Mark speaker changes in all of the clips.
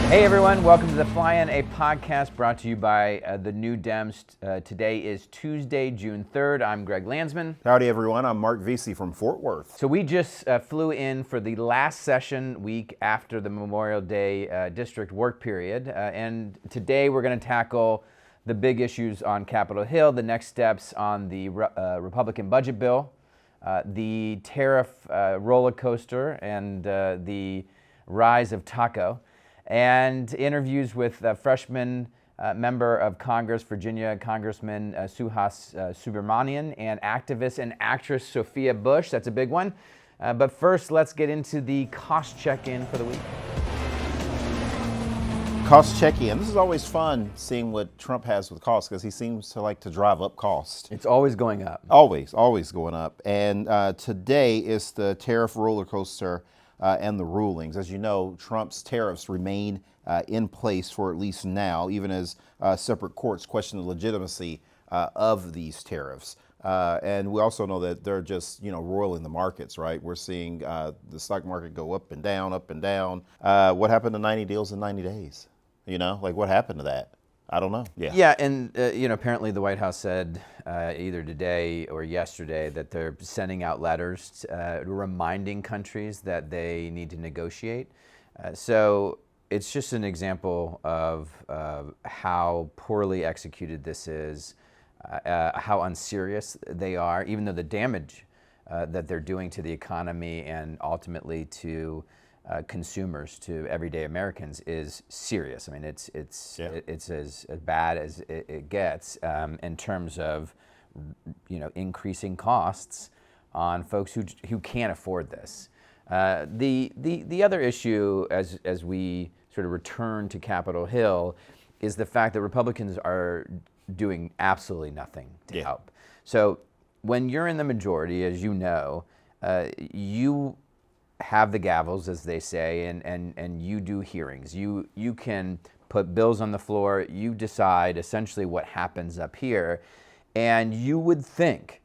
Speaker 1: Hey everyone, welcome to the Fly In, a podcast brought to you by the New Dems. Today is Tuesday, June 3rd. I'm Greg Landsman.
Speaker 2: Howdy everyone, I'm Mark Veasey from Fort Worth.
Speaker 1: So we just flew in for the last session week after the Memorial Day district work period. And today we're going to tackle the big issues on Capitol Hill, the next steps on the Republican budget bill, the tariff roller coaster, and the rise of taco, and interviews with freshman member of Congress, Virginia Congressman Suhas Subramanyam, and activist and actress Sophia Bush. That's a big one. But first, let's get into the cost check-in for the week.
Speaker 2: Cost check-in. This is always fun seeing what Trump has with costs because he seems to like to drive up cost.
Speaker 1: It's always going up.
Speaker 2: Always going up. And today is the tariff roller coaster and the rulings. As you know, Trump's tariffs remain in place for at least now, even as separate courts question the legitimacy of these tariffs. And we also know that they're just, roiling the markets, right? We're seeing the stock market go up and down, up and down. What happened to 90 deals in 90 days? What happened to that? I don't know.
Speaker 1: Yeah, and apparently the White House said either today or yesterday that they're sending out letters reminding countries that they need to negotiate. So it's just an example of how poorly executed this is, how unserious they are, even though the damage that they're doing to the economy and ultimately to consumers, to everyday Americans, is serious. I mean, it's as bad as it gets in terms of increasing costs on folks who can't afford this. The other issue, as we sort of return to Capitol Hill, is the fact that Republicans are doing absolutely nothing to help. So when you're in the majority, as you know, you have the gavels, as they say, and you do hearings. You can put bills on the floor. You decide essentially what happens up here. And you would think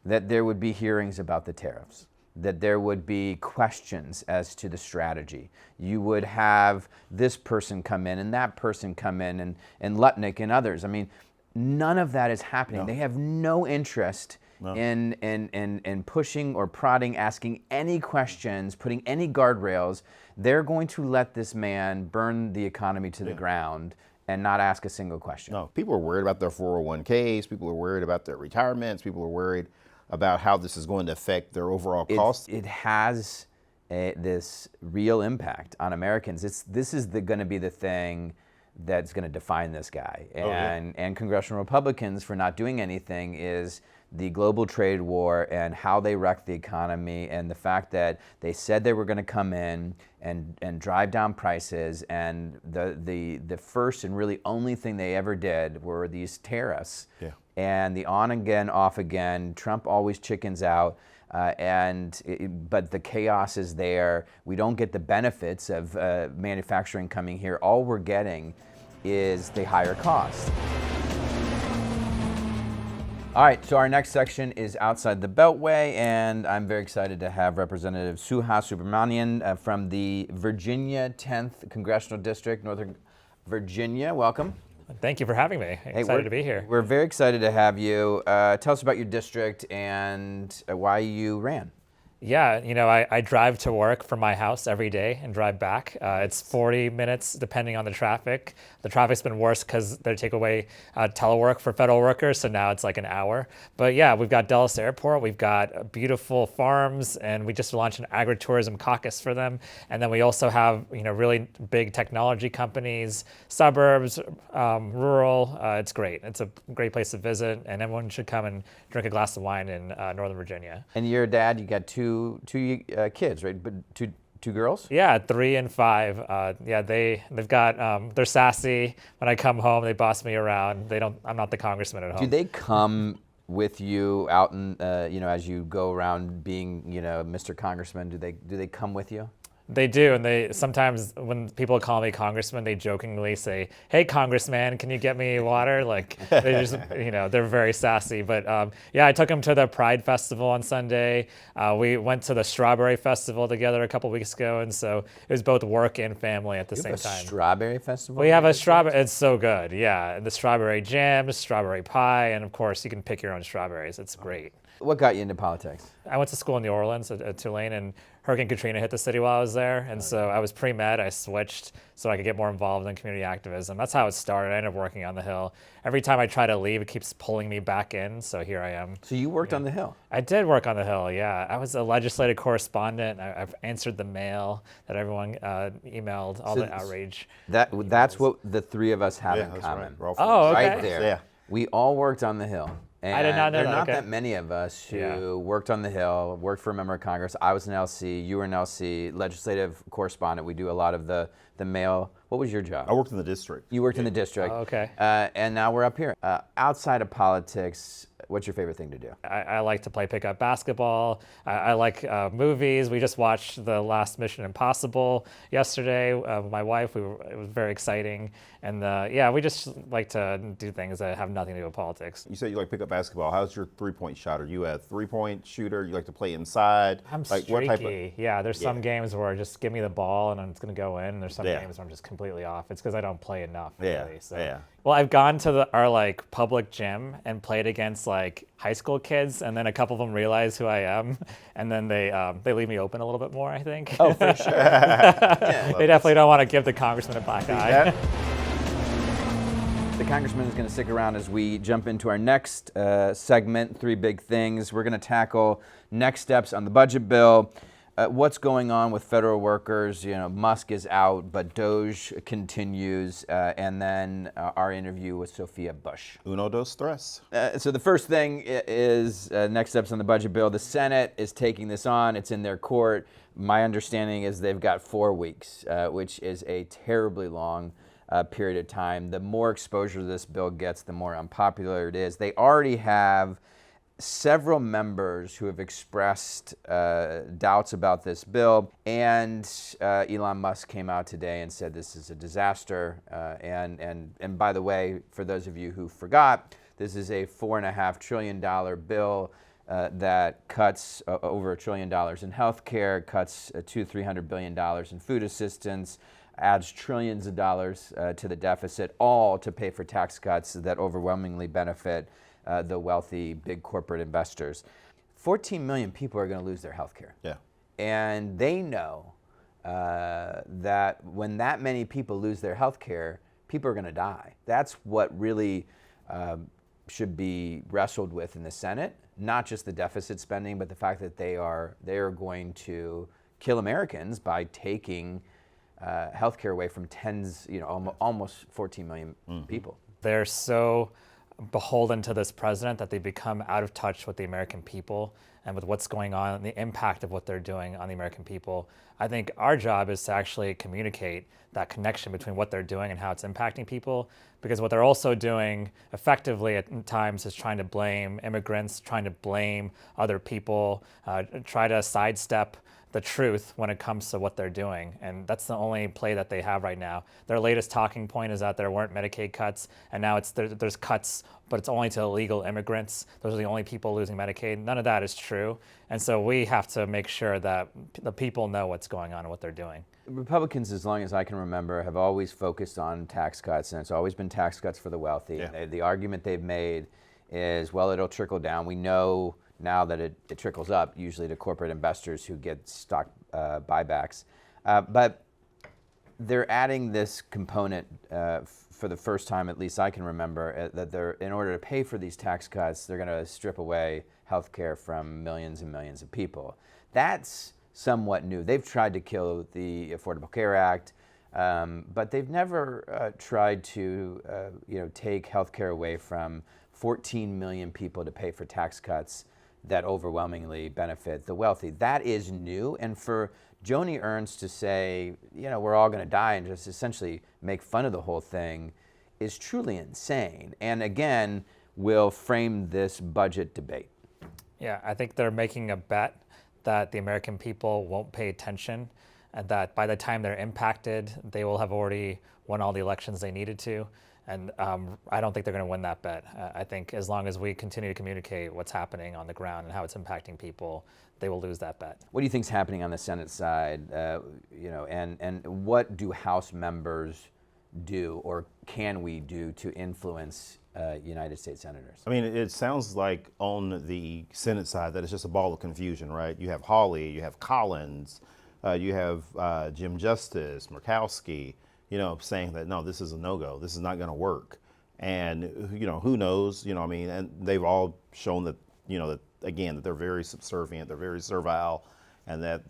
Speaker 1: that there would be hearings about the tariffs, that there would be questions as to the strategy. You would have this person come in and that person come in and Lutnick and others. I mean, none of that is happening. No. They have no interest in pushing or prodding, asking any questions, putting any guardrails. They're going to let this man burn the economy to the ground and not ask a single question.
Speaker 2: No, people are worried about their 401ks. People are worried about their retirements. People are worried about how this is going to affect their overall costs.
Speaker 1: It has this real impact on Americans. This is going to be the thing that's going to define this guy. And congressional Republicans for not doing anything is the global trade war and how they wrecked the economy, and the fact that they said they were going to come in and drive down prices, and the first and really only thing they ever did were these tariffs. And the on again, off again. Trump always chickens out. But the chaos is there. We don't get the benefits of manufacturing coming here. All we're getting is the higher cost. All right, so our next section is outside the Beltway, and I'm very excited to have Representative Suhas Subramanyam from the Virginia 10th Congressional District, Northern Virginia. Welcome.
Speaker 3: Thank you for having me. Excited to be here.
Speaker 1: We're very excited to have you. Tell us about your district and why you ran.
Speaker 3: Yeah, I drive to work from my house every day and drive back. It's 40 minutes depending on the traffic. The traffic's been worse because they take away telework for federal workers, so now it's like an hour. But yeah, we've got Dulles Airport, we've got beautiful farms, and we just launched an agritourism caucus for them. And then we also have really big technology companies, suburbs, rural. It's great. It's a great place to visit, and everyone should come and drink a glass of wine in Northern Virginia.
Speaker 1: And your dad, you got two kids, right? But two girls?
Speaker 3: Yeah, 3 and 5. They've got they're sassy. When I come home, they boss me around. I'm not the congressman at home.
Speaker 1: Do they come with you out and as you go around being Mr. Congressman? Do they come with you?
Speaker 3: They do, and they sometimes when people call me congressman, they jokingly say, "Hey, congressman, can you get me water?" Like they just, they're very sassy. But yeah, I took them to the Pride Festival on Sunday. We went to the Strawberry Festival together a couple weeks ago, and so it was both work and family at the
Speaker 1: You
Speaker 3: same
Speaker 1: have a
Speaker 3: time.
Speaker 1: strawberry festival?
Speaker 3: We have a strawberry. It's so good, yeah. And the strawberry jam, strawberry pie, and of course you can pick your own strawberries. It's great.
Speaker 1: What got you into politics?
Speaker 3: I went to school in New Orleans at Tulane, and Hurricane Katrina hit the city while I was there, and so I was pre-med. I switched so I could get more involved in community activism. That's how it started. I ended up working on the Hill. Every time I try to leave, it keeps pulling me back in, so here I am.
Speaker 1: So you worked on the Hill?
Speaker 3: I did work on the Hill, yeah. I was a legislative correspondent. I've answered the mail that everyone emailed, all the outrage.
Speaker 1: That's what the three of us have in
Speaker 2: that's
Speaker 1: common.
Speaker 2: right.
Speaker 3: Oh, okay.
Speaker 1: Right there.
Speaker 2: Yeah.
Speaker 1: We all worked on the Hill. And
Speaker 3: I did not know
Speaker 1: there are
Speaker 3: that,
Speaker 1: not
Speaker 3: okay.
Speaker 1: that many of us who
Speaker 3: Yeah.
Speaker 1: worked on the Hill, worked for a member of Congress. I was an LC, you were an LC, legislative correspondent. We do a lot of the mail. What was your job?
Speaker 2: I worked in the district.
Speaker 1: You worked in the district.
Speaker 3: Oh, okay.
Speaker 1: And now we're up here. Outside of politics, what's your favorite thing to do?
Speaker 3: I like to play pickup basketball. I like movies. We just watched the last Mission Impossible yesterday with my wife. It was very exciting. And yeah, we just like to do things that have nothing to do with politics.
Speaker 2: You said you like pick up basketball. How's your three-point shot? Are you a three-point shooter? You like to play inside?
Speaker 3: I'm
Speaker 2: like
Speaker 3: streaky.
Speaker 2: what type of?
Speaker 3: Yeah, there's some games where just give me the ball and it's going to go in. And there's some
Speaker 2: Yeah.
Speaker 3: games where I'm just completely off. It's because I don't play enough.
Speaker 2: Yeah,
Speaker 3: Really, so.
Speaker 2: yeah.
Speaker 3: Well, I've gone to our like public gym and played against like high school kids, and then a couple of them realize who I am, and then they leave me open a little bit more. I think.
Speaker 1: Oh, for sure.
Speaker 3: They definitely don't want to give the congressman a black eye.
Speaker 2: Yeah.
Speaker 1: The congressman is going to stick around as we jump into our next segment, Three Big Things. We're going to tackle next steps on the budget bill, what's going on with federal workers. Musk is out, but Doge continues, and then our interview with Sophia Bush.
Speaker 2: Uno, dos, tres.
Speaker 1: So the first thing is next steps on the budget bill. The Senate is taking this on. It's in their court. My understanding is they've got 4 weeks, which is a terribly long period of time. The more exposure this bill gets, the more unpopular it is. They already have several members who have expressed doubts about this bill, and Elon Musk came out today and said this is a disaster. And by the way, for those of you who forgot, this is a $4.5 trillion bill that cuts over $1 trillion in health care, cuts $200-300 billion in food assistance, adds trillions of dollars to the deficit, all to pay for tax cuts that overwhelmingly benefit the wealthy big corporate investors. 14 million people are going to lose their health care.
Speaker 2: Yeah.
Speaker 1: And they know that when that many people lose their health care, people are going to die. That's what really should be wrestled with in the Senate, not just the deficit spending, but the fact that they are going to kill Americans by taking healthcare away from almost 14 million people.
Speaker 3: They're so beholden to this president that they become out of touch with the American people and with what's going on and the impact of what they're doing on the American people. I think our job is to actually communicate that connection between what they're doing and how it's impacting people, because what they're also doing effectively at times is trying to blame immigrants, trying to blame other people, try to sidestep the truth when it comes to what they're doing. And that's the only play that they have right now. Their latest talking point is that there weren't Medicaid cuts, and now there's cuts, but it's only to illegal immigrants. Those are the only people losing Medicaid. None of that is true. And so we have to make sure that the people know what's going on and what they're doing.
Speaker 1: Republicans, as long as I can remember, have always focused on tax cuts, and it's always been tax cuts for the wealthy.
Speaker 2: Yeah.
Speaker 1: The argument they've made is, well, it'll trickle down. We know now that it trickles up, usually to corporate investors who get stock buybacks. But they're adding this component for the first time, at least I can remember, that in order to pay for these tax cuts, they're going to strip away health care from millions and millions of people. That's somewhat new. They've tried to kill the Affordable Care Act, but they've never tried to take health care away from 14 million people to pay for tax cuts that overwhelmingly benefit the wealthy. That is new, and for Joni Ernst to say, we're all going to die and just essentially make fun of the whole thing is truly insane, and again, will frame this budget debate.
Speaker 3: Yeah, I think they're making a bet that the American people won't pay attention and that by the time they're impacted, they will have already won all the elections they needed to. And I don't think they're going to win that bet. I think as long as we continue to communicate what's happening on the ground and how it's impacting people, they will lose that bet.
Speaker 1: What do you think is happening on the Senate side? And what do House members do, or can we do, to influence United States senators?
Speaker 2: I mean, it sounds like on the Senate side that it's just a ball of confusion, right? You have Hawley, you have Collins, you have Jim Justice, Murkowski, saying that, no, this is a no-go. This is not going to work. And, who knows, I mean, and they've all shown that, that again, that they're very subservient, they're very servile, and that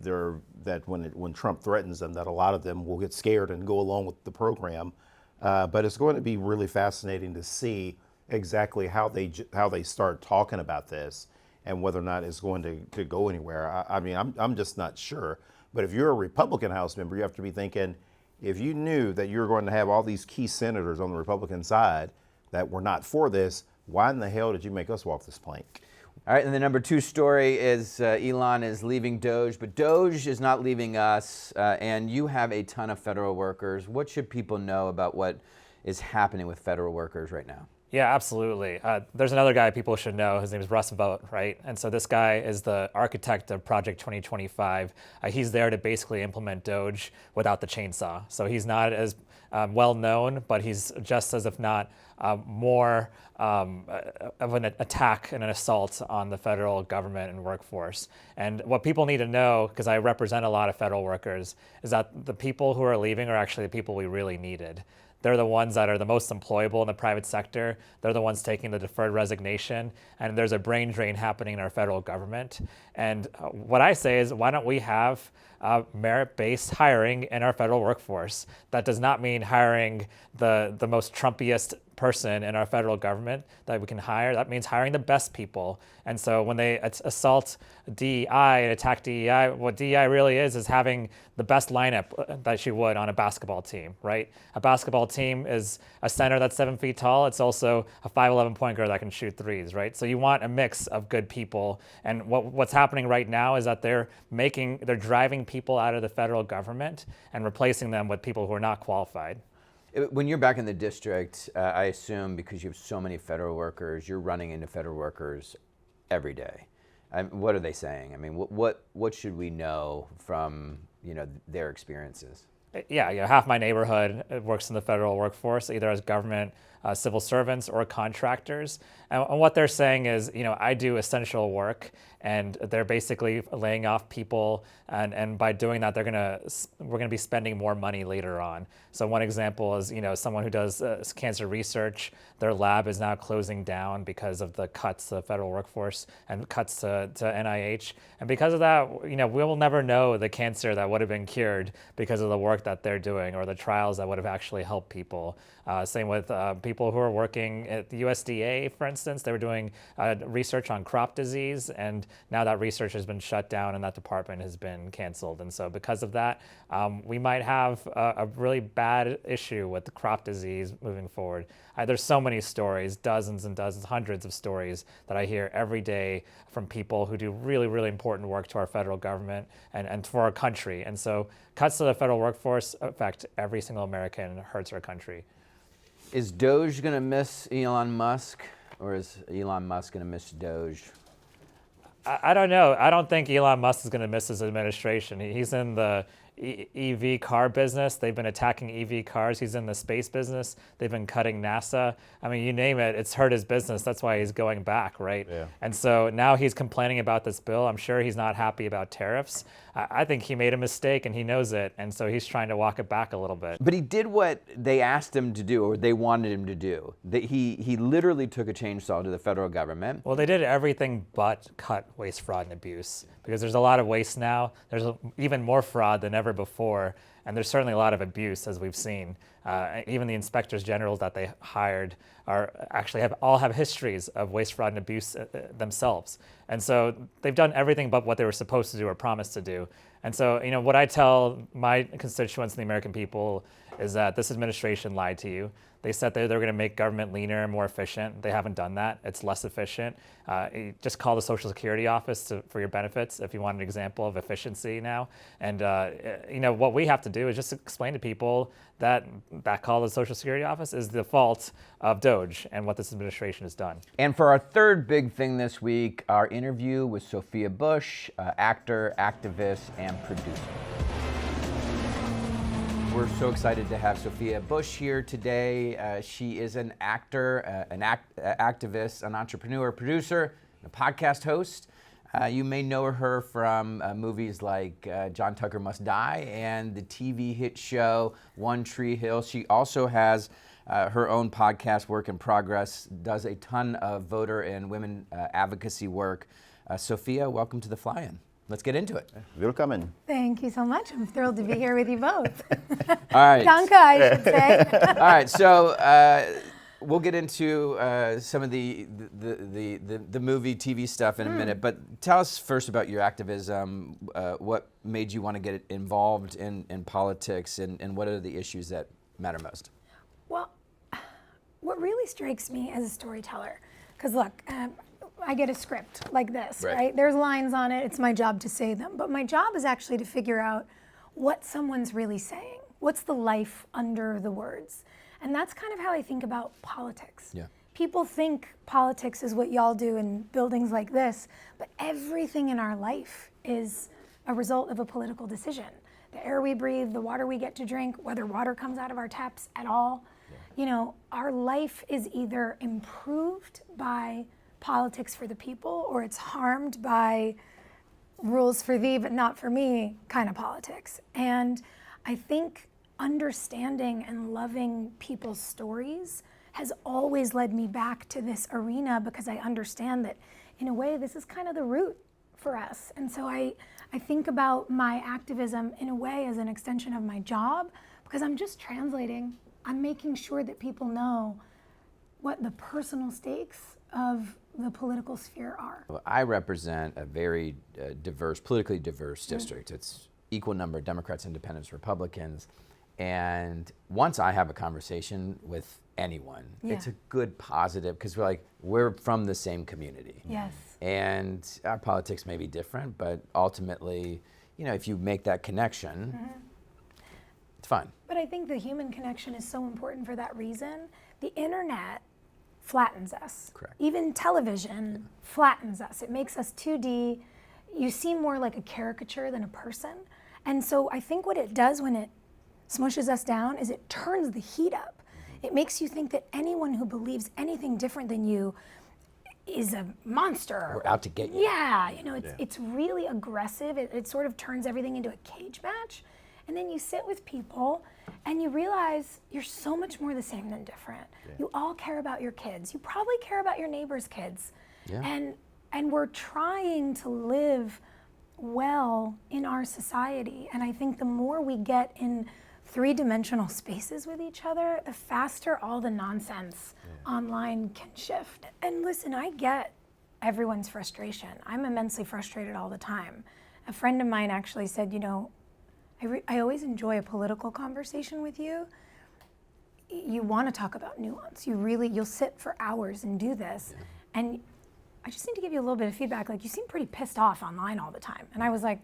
Speaker 2: when Trump threatens them, that a lot of them will get scared and go along with the program. But it's going to be really fascinating to see exactly how they start talking about this and whether or not it's going to go anywhere. I mean, I'm just not sure. But if you're a Republican House member, you have to be thinking, if you knew that you were going to have all these key senators on the Republican side that were not for this, why in the hell did you make us walk this plank?
Speaker 1: All right, and the number 2 story is Elon is leaving Doge, but Doge is not leaving us, and you have a ton of federal workers. What should people know about what is happening with federal workers right now?
Speaker 3: Yeah, absolutely. There's another guy people should know. His name is Russ Vought, right? And so this guy is the architect of Project 2025. He's there to basically implement Doge without the chainsaw. So he's not as well known, but he's just as, if not more of an attack and an assault on the federal government and workforce. And what people need to know, because I represent a lot of federal workers, is that the people who are leaving are actually the people we really needed. They're the ones that are the most employable in the private sector. They're the ones taking the deferred resignation. And there's a brain drain happening in our federal government. And what I say is, why don't we have merit-based hiring in our federal workforce? That does not mean hiring the most Trumpiest person in our federal government that we can hire. That means hiring the best people. And so when they assault DEI and attack DEI, what DEI really is having the best lineup that you would on a basketball team, right? A basketball team is a center that's 7 feet tall. It's also a 5'11" point guard that can shoot threes, right? So you want a mix of good people. And what's happening right now is that they're driving people out of the federal government and replacing them with people who are not qualified.
Speaker 1: When you're back in the district, I assume because you have so many federal workers, you're running into federal workers every day. What are they saying? I mean, what should we know from their experiences?
Speaker 3: Yeah, half my neighborhood works in the federal workforce, either as government civil servants or contractors. And what they're saying is, I do essential work, and they're basically laying off people, and by doing that, we're gonna be spending more money later on. So one example is, someone who does cancer research, their lab is now closing down because of the cuts to the federal workforce and cuts to NIH. And because of that, we will never know the cancer that would have been cured because of the work that they're doing or the trials that would have actually helped people. Same with people who are working at the USDA, for instance. They were doing research on crop disease, and now that research has been shut down and that department has been canceled. And so because of that, we might have a really bad issue with the crop disease moving forward. There's so many stories, dozens and dozens, hundreds of stories that I hear every day from people who do really, really important work to our federal government and for our country. And so cuts to the federal workforce affect every single American, hurts our country.
Speaker 1: Is Doge going to miss Elon Musk, or is Elon Musk going to miss Doge?
Speaker 3: I don't know. I don't think Elon Musk is going to miss his administration. He's in the EV car business. They've been attacking EV cars. He's in the space business. They've been cutting NASA. I mean, you name it, it's hurt his business. That's why he's going back, right?
Speaker 2: Yeah.
Speaker 3: And so now he's complaining about this bill. I'm sure he's not happy about tariffs. I think he made a mistake and he knows it. And so he's trying to walk it back a little bit.
Speaker 1: But he did what they asked him to do, or they wanted him to do. He literally took a chainsaw to the federal government.
Speaker 3: Well, they did everything but cut waste, fraud, and abuse, because there's a lot of waste now. There's even more fraud than ever before, and there's certainly a lot of abuse, as we've seen. Even the inspectors general that they hired all have histories of waste, fraud, and abuse themselves. And so they've done everything but what they were supposed to do or promised to do. And so, what I tell my constituents and the American people is that this administration lied to you. They said they're going to make government leaner and more efficient. They haven't done that. It's less efficient. Just call the Social Security office for your benefits if you want an example of efficiency now. And what we have to do is just explain to people that call to the Social Security office is the fault of DOGE and what this administration has done.
Speaker 1: And for our third big thing this week, our interview with Sophia Bush, actor, activist, and producer. We're so excited to have Sophia Bush here today. She is an actor, an activist, an entrepreneur, producer, and a podcast host. You may know her from movies like John Tucker Must Die and the TV hit show One Tree Hill. She also has her own podcast, Work in Progress, does a ton of voter and women advocacy work. Sophia, welcome to The Fly-In. Let's get into it.
Speaker 2: Willkommen.
Speaker 4: Thank you so much. I'm thrilled to be here with you both.
Speaker 1: All right.
Speaker 4: Danke, I should say.
Speaker 1: All right, so we'll get into some of the movie, TV stuff in a minute, but tell us first about your activism. What made you want to get involved in politics, and what are the issues that matter most?
Speaker 4: Well, what really strikes me as a storyteller, because look, I get a script like this, right? There's lines on it. It's my job to say them. But my job is actually to figure out what someone's really saying. What's the life under the words? And that's kind of how I think about politics. Yeah. People think politics is what y'all do in buildings like this, but everything in our life is a result of a political decision. The air we breathe, the water we get to drink, whether water comes out of our taps at all. Yeah. Our life is either improved by politics for the people, or it's harmed by rules for thee but not for me kind of politics. And I think understanding and loving people's stories has always led me back to this arena, because I understand that in a way this is kind of the root for us. And so I think about my activism in a way as an extension of my job, because I'm just translating. I'm making sure that people know what the personal stakes of the political sphere are.
Speaker 1: I represent a very politically diverse district. It's equal number of Democrats, Independents, Republicans. And once I have a conversation with anyone, it's a good positive, because we're from the same community.
Speaker 4: Yes.
Speaker 1: And our politics may be different, but ultimately, if you make that connection, it's fun.
Speaker 4: But I think the human connection is so important for that reason. The internet flattens us.
Speaker 1: Correct.
Speaker 4: Even television flattens us. It makes us 2D. You seem more like a caricature than a person. And so I think what it does when it smushes us down is it turns the heat up. It makes you think that anyone who believes anything different than you is a monster.
Speaker 1: We're out to get you.
Speaker 4: Yeah, it's really aggressive. It sort of turns everything into a cage match. And then you sit with people and you realize you're so much more the same than different. Yeah. You all care about your kids. You probably care about your neighbor's kids. Yeah. And we're trying to live well in our society. And I think the more we get in three-dimensional spaces with each other, the faster all the nonsense online can shift. And listen, I get everyone's frustration. I'm immensely frustrated all the time. A friend of mine actually said, I always enjoy a political conversation with you. You want to talk about nuance. You'll sit for hours and do this. Yeah. And I just need to give you a little bit of feedback. You seem pretty pissed off online all the time. And I was like,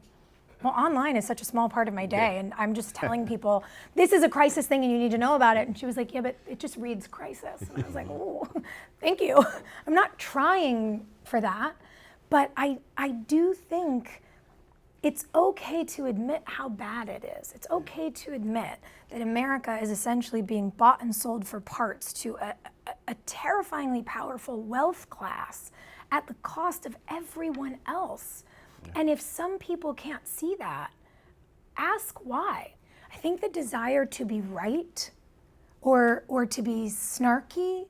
Speaker 4: well, online is such a small part of my day. And I'm just telling people, this is a crisis thing and you need to know about it. And she was like, yeah, but it just reads crisis. And I was like, oh, thank you. I'm not trying for that. But I do think it's okay to admit how bad it is. It's okay to admit that America is essentially being bought and sold for parts to a terrifyingly powerful wealth class at the cost of everyone else. Yeah. And if some people can't see that, ask why. I think the desire to be right or to be snarky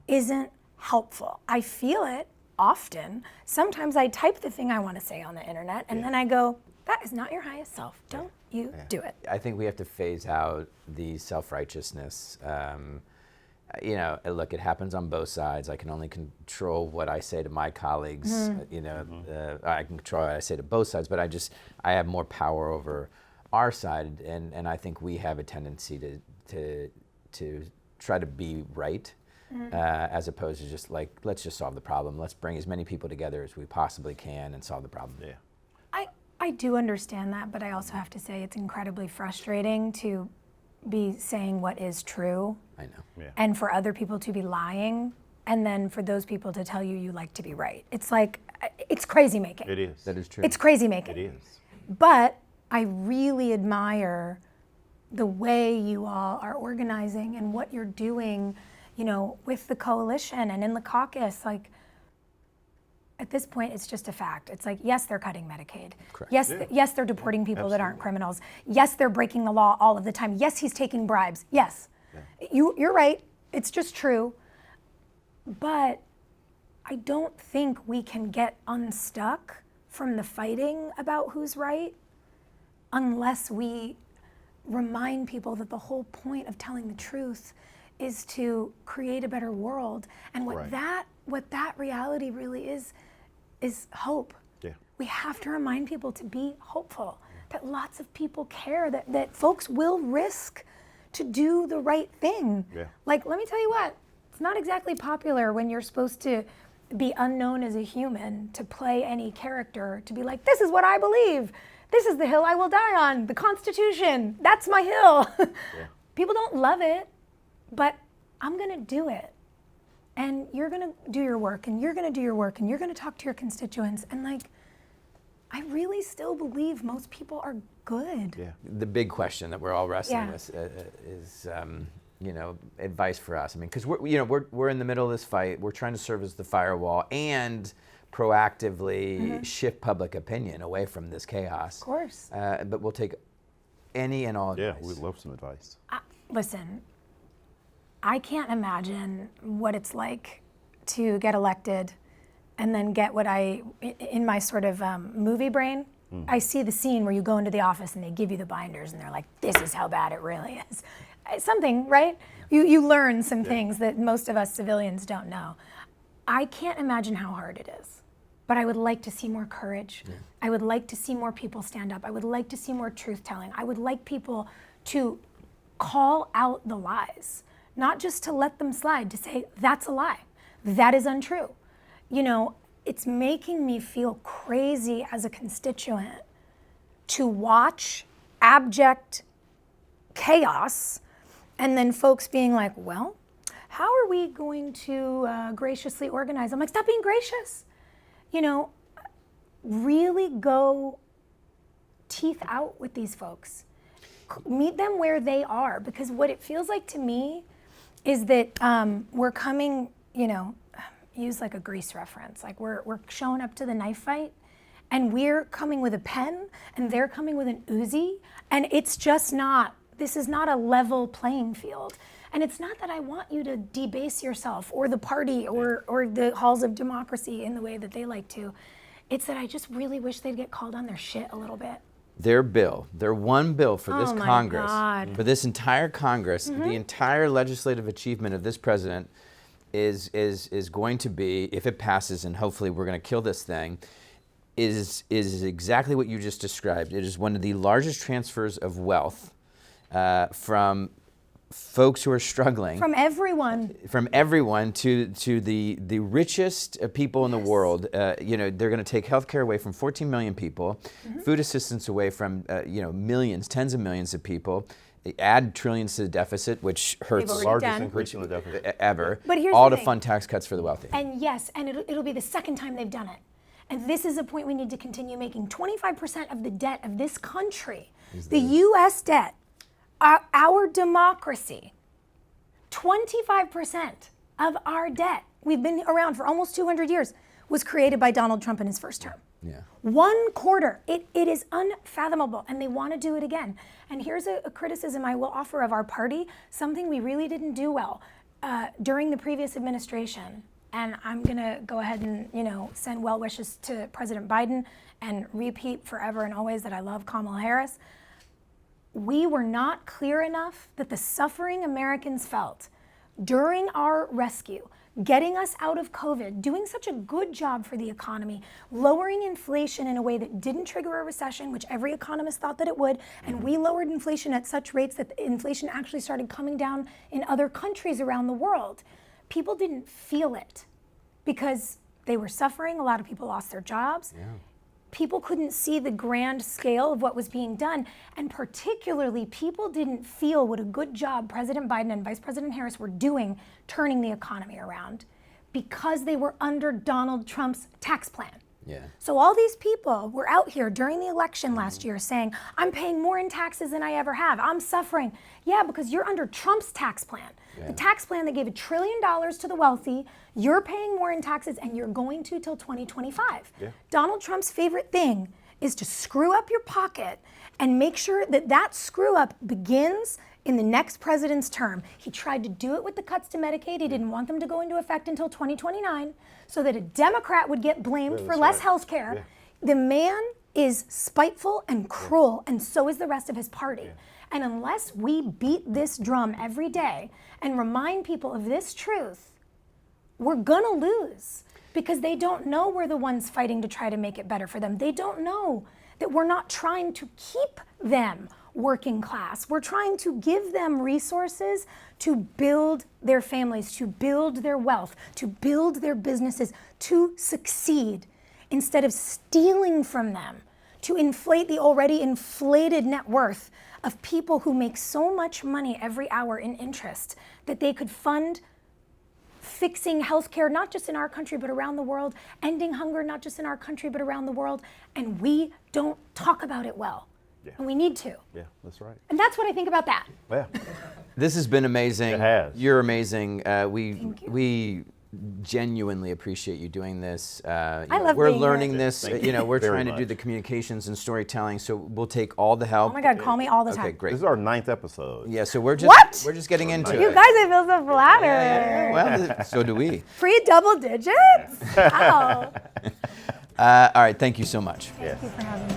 Speaker 4: isn't helpful. I feel it often. Sometimes I type the thing I want to say on the internet and then I go, that is not your highest self. Don't you do it.
Speaker 1: I think we have to phase out the self-righteousness. Look, it happens on both sides. I can only control what I say to my colleagues. I can control what I say to both sides, but I have more power over our side, and I think we have a tendency to try to be right, as opposed to just like, let's just solve the problem. Let's bring as many people together as we possibly can and solve the problem.
Speaker 2: Yeah.
Speaker 4: I do understand that, but I also have to say it's incredibly frustrating to be saying what is true.
Speaker 1: I know.
Speaker 2: Yeah.
Speaker 4: And for other people to be lying, and then for those people to tell you like to be right. It's like, it's crazy making.
Speaker 2: It is.
Speaker 1: That is true.
Speaker 4: It's crazy making.
Speaker 2: It is.
Speaker 4: But I really admire the way you all are organizing and what you're doing, with the coalition and in the caucus. Like, at this point, it's just a fact. It's like, yes, they're cutting Medicaid.
Speaker 1: Correct.
Speaker 4: Yes, yes, they're deporting people that aren't criminals. Yes, they're breaking the law all of the time. Yes, he's taking bribes. Yes, you're right. It's just true. But I don't think we can get unstuck from the fighting about who's right unless we remind people that the whole point of telling the truth is to create a better world. And what that reality really is hope.
Speaker 2: Yeah.
Speaker 4: We have to remind people to be hopeful, that lots of people care, that folks will risk to do the right thing.
Speaker 2: Yeah.
Speaker 4: Like, let me tell you what, it's not exactly popular when you're supposed to be unknown as a human, to play any character, to be like, this is what I believe. This is the hill I will die on, the Constitution, that's my hill.
Speaker 2: Yeah.
Speaker 4: People don't love it, but I'm gonna do it. And you're gonna do your work, and you're gonna do your work, and you're gonna talk to your constituents. And like, I really still believe most people are good.
Speaker 2: Yeah.
Speaker 1: The big question that we're all wrestling
Speaker 4: Yeah.
Speaker 1: with is, advice for us. I mean, because we're in the middle of this fight. We're trying to serve as the firewall and proactively shift public opinion away from this chaos.
Speaker 4: Of course.
Speaker 1: But we'll take any and all
Speaker 2: Yeah,
Speaker 1: advice.
Speaker 2: we'd love some advice.
Speaker 4: Listen, I can't imagine what it's like to get elected and then get what in my sort of movie brain, I see the scene where you go into the office and they give you the binders and they're like, this is how bad it really is. It's something, right? You learn some things that most of us civilians don't know. I can't imagine how hard it is, but I would like to see more courage. Yeah. I would like to see more people stand up. I would like to see more truth telling. I would like people to call out the lies, not just to let them slide, to say, that's a lie. That is untrue. It's making me feel crazy as a constituent to watch abject chaos and then folks being like, well, how are we going to graciously organize? I'm like, stop being gracious. Really go teeth out with these folks. Meet them where they are, because what it feels like to me is that we're coming, use like a Grease reference, like we're showing up to the knife fight and we're coming with a pen and they're coming with an Uzi, and it's just not, this is not a level playing field. And it's not that I want you to debase yourself or the party or the halls of democracy in the way that they like to. It's that I just really wish they'd get called on their shit a little bit.
Speaker 1: Their one bill for this Congress,
Speaker 4: God.
Speaker 1: for this entire Congress, the entire legislative achievement of this president is going to be, if it passes, and hopefully we're going to kill this thing, is exactly what you just described. It is one of the largest transfers of wealth from folks who are struggling.
Speaker 4: From everyone.
Speaker 1: From everyone to the richest people in the world. They're going to take healthcare away from 14 million people, food assistance away from millions, tens of millions of people. Add trillions to the deficit, which hurts
Speaker 4: They've
Speaker 2: The
Speaker 4: already
Speaker 2: largest
Speaker 4: done.
Speaker 2: increase in the deficit.
Speaker 1: ever.
Speaker 4: But here's
Speaker 1: all
Speaker 4: the
Speaker 1: to
Speaker 4: thing.
Speaker 1: fund tax cuts for the wealthy.
Speaker 4: And yes, and it'll be the second time they've done it. And this is a point we need to continue making. 25% of the debt of this country, the U.S. debt, our democracy, 25% of our debt, we've been around for almost 200 years, was created by Donald Trump in his first term.
Speaker 1: Yeah.
Speaker 4: 1/4. It is unfathomable, and they want to do it again. And here's a criticism I will offer of our party, something we really didn't do well during the previous administration. And I'm going to go ahead and, send well wishes to President Biden and repeat forever and always that I love Kamala Harris. We were not clear enough that the suffering Americans felt during our rescue, getting us out of COVID, doing such a good job for the economy, lowering inflation in a way that didn't trigger a recession, which every economist thought that it would, and we lowered inflation at such rates that inflation actually started coming down in other countries around the world. People didn't feel it because they were suffering. A lot of people lost their jobs. Yeah. People couldn't see the grand scale of what was being done. And particularly, people didn't feel what a good job President Biden and Vice President Harris were doing turning the economy around because they were under Donald Trump's tax plan.
Speaker 1: Yeah.
Speaker 4: So all these people were out here during the election last year saying, I'm paying more in taxes than I ever have. I'm suffering. Yeah, because you're under Trump's tax plan. Yeah. The tax plan that gave $1 trillion to the wealthy, you're paying more in taxes and you're going to till 2025. Yeah. Donald Trump's favorite thing is to screw up your pocket and make sure that that screw up begins in the next president's term. He tried to do it with the cuts to Medicaid. He didn't want them to go into effect until 2029 so that a Democrat would get blamed for less health care. Yeah. The man is spiteful and cruel, and so is the rest of his party. Yeah. And unless we beat this drum every day and remind people of this truth, we're gonna lose because they don't know we're the ones fighting to try to make it better for them. They don't know that we're not trying to keep them working class. We're trying to give them resources to build their families, to build their wealth, to build their businesses, to succeed, instead of stealing from them, to inflate the already inflated net worth of people who make so much money every hour in interest that they could fund fixing healthcare, not just in our country, but around the world, ending hunger, not just in our country, but around the world. And we don't talk about it well. Yeah. And we need to.
Speaker 2: Yeah, that's right.
Speaker 4: And that's what I think about that.
Speaker 2: Yeah.
Speaker 1: This has been amazing.
Speaker 2: It has.
Speaker 1: You're amazing.
Speaker 4: Thank you.
Speaker 1: We genuinely appreciate you doing this.
Speaker 4: I love
Speaker 1: we're
Speaker 4: being
Speaker 1: learning
Speaker 4: here.
Speaker 1: this. We're
Speaker 2: Very
Speaker 1: trying to do
Speaker 2: much.
Speaker 1: the communications and storytelling. So we'll take all the help.
Speaker 4: Oh my God, call me all the time.
Speaker 1: Okay, great.
Speaker 2: This is our 9th episode.
Speaker 1: Yeah, so we're just
Speaker 4: What?
Speaker 1: we're just getting into
Speaker 4: You
Speaker 1: it.
Speaker 4: guys, I feel so flattered.
Speaker 1: Yeah. Well, so do we.
Speaker 4: Free double digits? Wow.
Speaker 1: All right, thank you so much.
Speaker 4: Thank you for having me.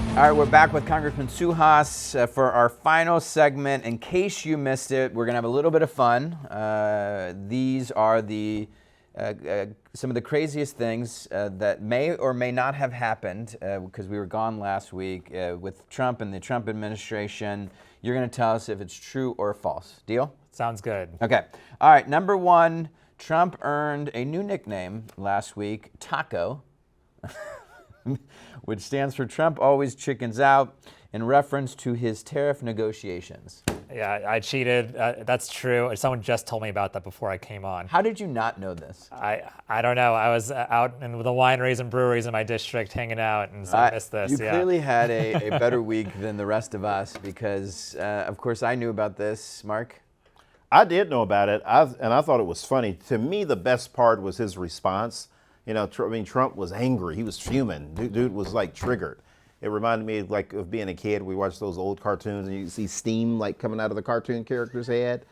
Speaker 1: All right, we're back with Congressman Suhas for our final segment. In case you missed it, we're going to have a little bit of fun. These are the some of the craziest things that may or may not have happened because we were gone last week with Trump and the Trump administration. You're going to tell us if it's true or false. Deal?
Speaker 3: Sounds good.
Speaker 1: Okay. All right, number one, Trump earned a new nickname last week, Taco, which stands for Trump always chickens out, in reference to his tariff negotiations.
Speaker 3: Yeah, I cheated. That's true. Someone just told me about that before I came on.
Speaker 1: How did you not know this?
Speaker 3: I don't know. I was out in the wineries and breweries in my district hanging out, and so I missed this.
Speaker 1: You clearly had a better week than the rest of us because, of course, I knew about this. Mark?
Speaker 2: I did know about it, and I thought it was funny. To me, the best part was his response. Trump was angry. He was fuming. Dude was like triggered. It reminded me of being a kid. We watched those old cartoons and you see steam coming out of the cartoon character's head.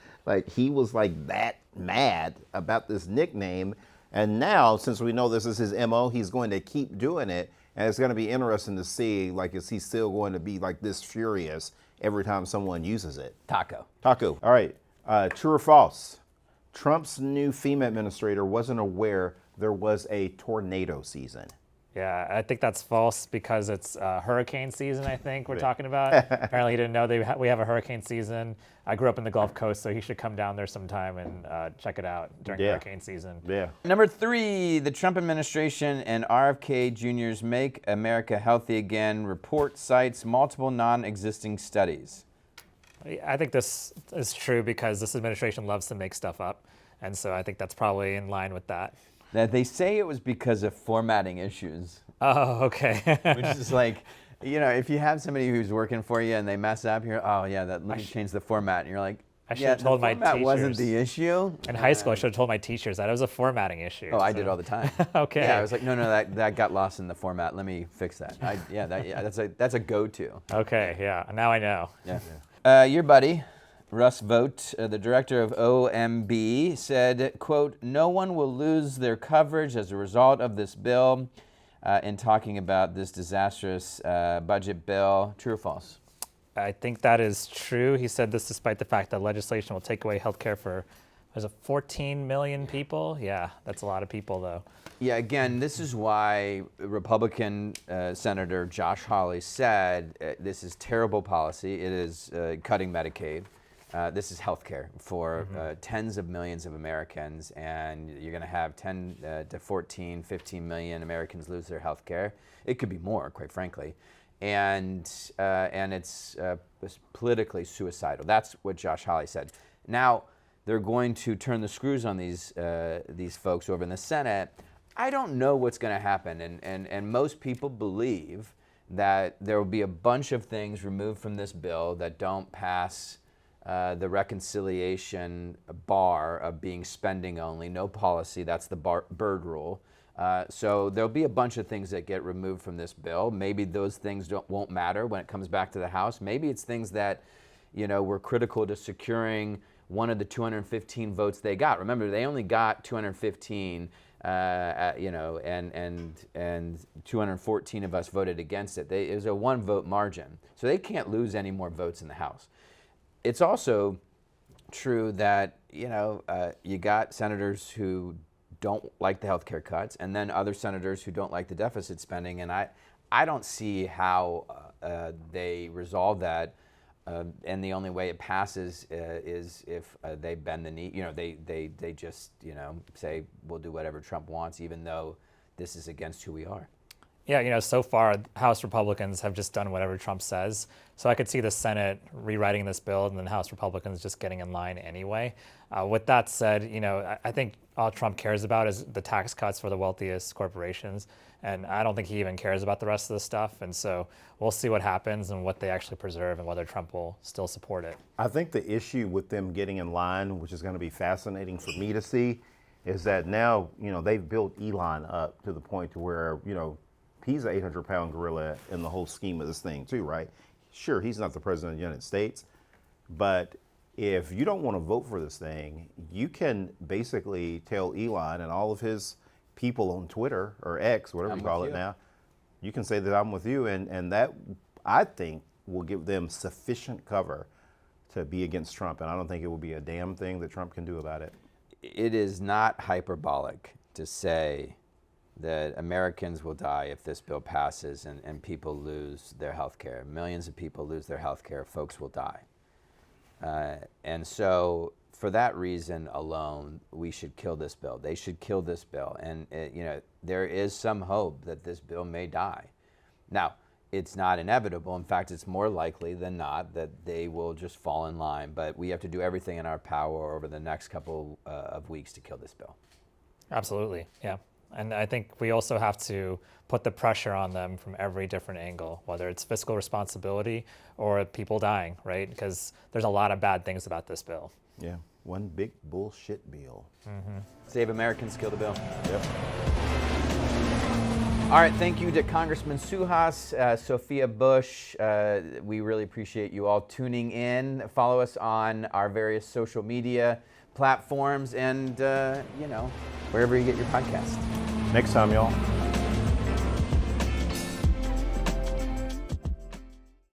Speaker 2: He was that mad about this nickname. And now, since we know this is his MO, he's going to keep doing it. And it's going to be interesting to see, is he still going to be this furious every time someone uses it?
Speaker 1: Taco.
Speaker 2: All right. True or false? Trump's new FEMA administrator wasn't aware there was a tornado season.
Speaker 3: Yeah, I think that's false because it's hurricane season, I think we're talking about. Apparently he didn't know we have a hurricane season. I grew up in the Gulf Coast, so he should come down there sometime and check it out during hurricane season.
Speaker 2: Yeah.
Speaker 1: Number three, the Trump administration and RFK Jr.'s Make America Healthy Again report cites multiple non-existing studies.
Speaker 3: I think this is true because this administration loves to make stuff up. And so I think that's probably in line with that.
Speaker 1: That they say it was because of formatting issues.
Speaker 3: Oh, okay.
Speaker 1: Which is if you have somebody who's working for you and they mess up, let me change the format. And you're like,
Speaker 3: I should have told my teachers.
Speaker 1: That wasn't the issue.
Speaker 3: In high school, I should have told my teachers that it was a formatting issue.
Speaker 1: Oh, I did all the time.
Speaker 3: Okay.
Speaker 1: Yeah, I was like, no, that got lost in the format. Let me fix that. That's a go-to.
Speaker 3: Okay, yeah. Now I know.
Speaker 1: Yeah. Your buddy, Russ Vogt, the director of OMB, said, quote, no one will lose their coverage as a result of this bill, in talking about this disastrous budget bill. True or false?
Speaker 3: I think that is true. He said this despite the fact that legislation will take away health care for There's a 14 million people. Yeah, that's a lot of people, though.
Speaker 1: Yeah, again, this is why Republican Senator Josh Hawley said this is terrible policy. It is cutting Medicaid. This is health care for tens of millions of Americans, and you're going to have 10 to 14, 15 million Americans lose their health care. It could be more, quite frankly. And it's politically suicidal. That's what Josh Hawley said. Now, they're going to turn the screws on these folks over in the Senate. I don't know what's going to happen, and most people believe that there will be a bunch of things removed from this bill that don't pass the reconciliation bar of being spending only, no policy. That's the Byrd rule. So there'll be a bunch of things that get removed from this bill. Maybe those things won't matter when it comes back to the House. Maybe it's things that, were critical to securing one of the 215 votes they got. Remember, they only got 215. And 214 of us voted against it. It was a 1-vote margin. So they can't lose any more votes in the House. It's also true that, you got senators who don't like the health care cuts, and then other senators who don't like the deficit spending. And I don't see how they resolve that. And the only way it passes is if they bend the knee. They just say we'll do whatever Trump wants, even though this is against who we are.
Speaker 3: Yeah, so far House Republicans have just done whatever Trump says. So I could see the Senate rewriting this bill and then House Republicans just getting in line anyway. With that said, I think all Trump cares about is the tax cuts for the wealthiest corporations. And I don't think he even cares about the rest of the stuff. And so we'll see what happens and what they actually preserve and whether Trump will still support it.
Speaker 2: I think the issue with them getting in line, which is going to be fascinating for me to see, is that now, they've built Elon up to the point to where, he's an 800-pound gorilla in the whole scheme of this thing too, right? Sure, he's not the president of the United States, but if you don't want to vote for this thing, you can basically tell Elon and all of his people on Twitter or X, whatever you call it now, you can say that I'm with you, and that, I think, will give them sufficient cover to be against Trump, and I don't think it will be a damn thing that Trump can do about it.
Speaker 1: It is not hyperbolic to say that Americans will die if this bill passes and people lose their health care. Millions of people lose their health care, folks will die. And so for that reason alone, we should kill this bill. They should kill this bill. And there is some hope that this bill may die. Now, it's not inevitable. In fact, it's more likely than not that they will just fall in line. But we have to do everything in our power over the next couple of weeks to kill this bill.
Speaker 3: Absolutely, yeah. And I think we also have to put the pressure on them from every different angle, whether it's fiscal responsibility or people dying, right? Because there's a lot of bad things about this bill.
Speaker 2: Yeah, one big bullshit bill.
Speaker 1: Mm-hmm. Save Americans, kill the bill.
Speaker 2: Yep.
Speaker 1: All right, thank you to Congressman Suhas, Sophia Bush. We really appreciate you all tuning in. Follow us on our various social media platforms and, wherever you get your podcast.
Speaker 2: Next time, y'all.